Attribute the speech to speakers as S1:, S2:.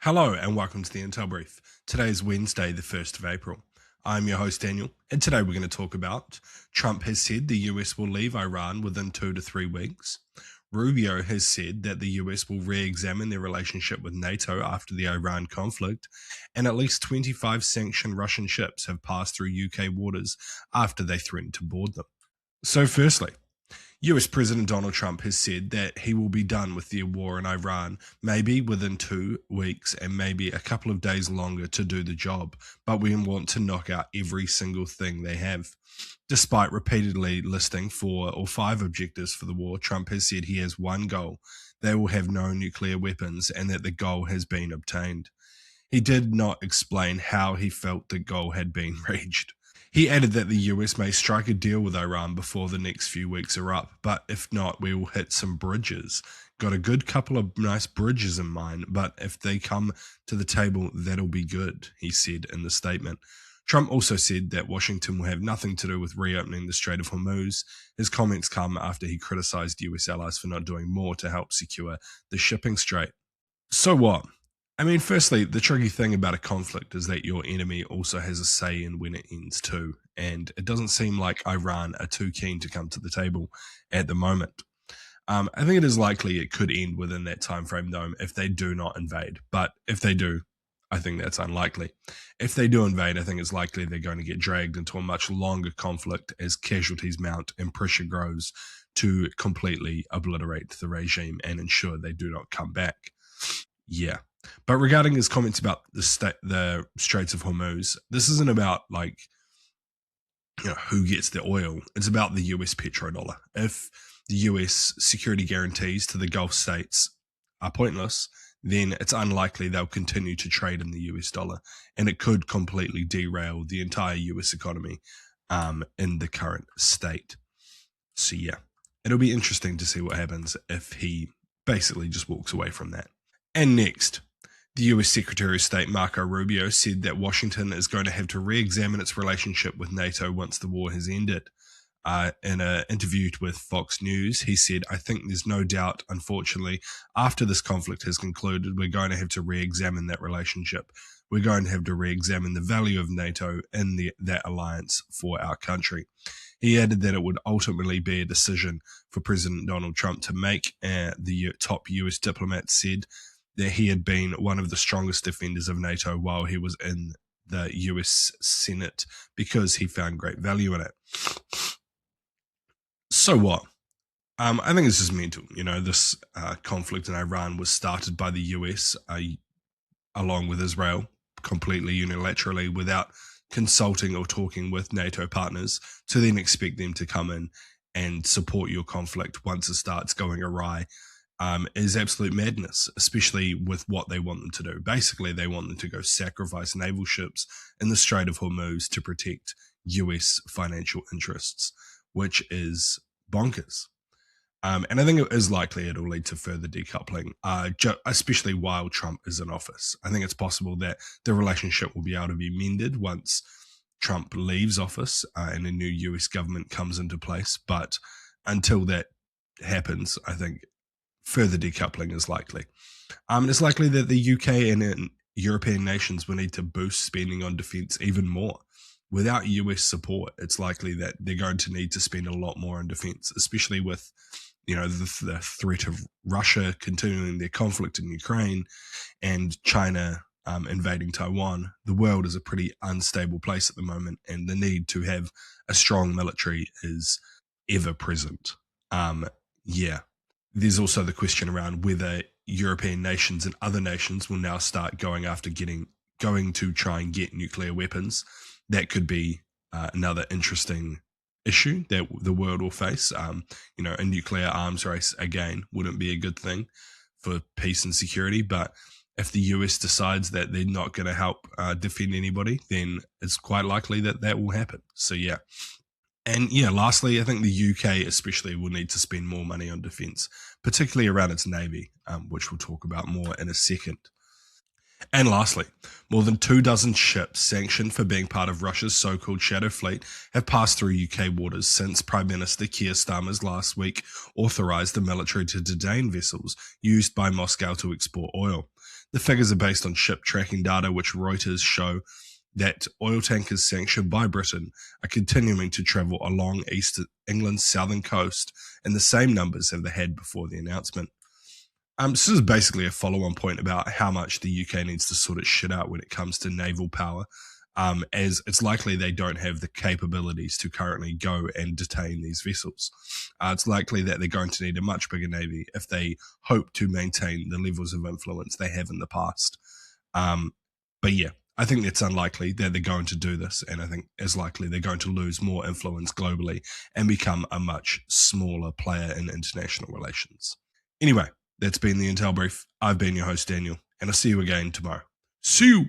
S1: Hello and welcome to the Intel Brief. Today is Wednesday, the 1st of April. I'm your host, Daniel, and today we're going to talk about Trump has said the US will leave Iran within 2 to 3 weeks. Rubio has said that the US will re-examine their relationship with NATO after the Iran conflict, and at least 25 sanctioned Russian ships have passed through UK waters after they threatened to board them. So firstly, US President Donald Trump has said that he will be done with the war in Iran, maybe within 2 weeks and maybe a couple of days longer to do the job, but we want to knock out every single thing they have. Despite repeatedly listing 4 or 5 objectives for the war, Trump has said he has one goal: they will have no nuclear weapons, and that the goal has been obtained. He did not explain how he felt the goal had been reached. He added that the US may strike a deal with Iran before the next few weeks are up, but if not, we will hit some bridges. Got a good couple of nice bridges in mind, but if they come to the table, that'll be good, he said in the statement. Trump also said that Washington will have nothing to do with reopening the Strait of Hormuz. His comments come after he criticized US allies for not doing more to help secure the shipping strait. So what? I mean, firstly, the tricky thing about a conflict is that your enemy also has a say in when it ends too, and it doesn't seem like Iran are too keen to come to the table at the moment. I think it is likely it could end within that time frame, though, if they do not invade. But if they do, I think that's unlikely. If they do invade, I think it's likely they're going to get dragged into a much longer conflict as casualties mount and pressure grows to completely obliterate the regime and ensure they do not come back. Yeah. But regarding his comments about the Straits of Hormuz, this isn't about who gets the oil. It's about the US petrodollar. If the US security guarantees to the Gulf states are pointless, then it's unlikely they'll continue to trade in the US dollar, and it could completely derail the entire US economy in the current state. So yeah, it'll be interesting to see what happens if he basically just walks away from that. And next, the US Secretary of State Marco Rubio said that Washington is going to have to re-examine its relationship with NATO once the war has ended. In an interview with Fox News, he said, "I think there's no doubt, unfortunately, after this conflict has concluded, we're going to have to re-examine that relationship. We're going to have to re-examine the value of NATO in that alliance for our country." He added that it would ultimately be a decision for President Donald Trump to make. The top US diplomat said that he had been one of the strongest defenders of NATO while he was in the US Senate because he found great value in it. So what? I think it's just mental. This conflict in Iran was started by the US along with Israel completely unilaterally without consulting or talking with NATO partners, to then expect them to come in and support your conflict once it starts going awry is absolute madness, especially with what they want them to do. Basically, they want them to go sacrifice naval ships in the Strait of Hormuz to protect US financial interests, which is bonkers. And I think it is likely it'll lead to further decoupling, especially while Trump is in office. I think it's possible that the relationship will be able to be mended once Trump leaves office and a new US government comes into place. But until that happens, I think further decoupling is likely. And it's likely that the UK and European nations will need to boost spending on defense even more. Without US support, it's likely that they're going to need to spend a lot more on defense, especially with the threat of Russia continuing their conflict in Ukraine and China invading Taiwan. The world is a pretty unstable place at the moment, and the need to have a strong military is ever present. There's also the question around whether European nations and other nations will now start going to try and get nuclear weapons. That could be another interesting issue that the world will face. A nuclear arms race, again, wouldn't be a good thing for peace and security. But if the US decides that they're not going to help defend anybody, then it's quite likely that will happen. So, yeah. And lastly, I think the UK especially will need to spend more money on defense, particularly around its navy, which we'll talk about more in a second. And lastly, more than 24 ships sanctioned for being part of Russia's so-called shadow fleet have passed through UK waters since Prime Minister Keir Starmer's last week authorised the military to detain vessels used by Moscow to export oil. The figures are based on ship tracking data, which Reuters show that oil tankers sanctioned by Britain are continuing to travel along East England's southern coast in the same numbers as they had before the announcement. This is basically a follow-on point about how much the UK needs to sort its shit out when it comes to naval power, as it's likely they don't have the capabilities to currently go and detain these vessels. It's likely that they're going to need a much bigger navy if they hope to maintain the levels of influence they have in the past. But yeah, I think it's unlikely that they're going to do this, and I think it's likely they're going to lose more influence globally and become a much smaller player in international relations. Anyway, that's been the Intel Brief. I've been your host, Daniel, and I'll see you again tomorrow. See you!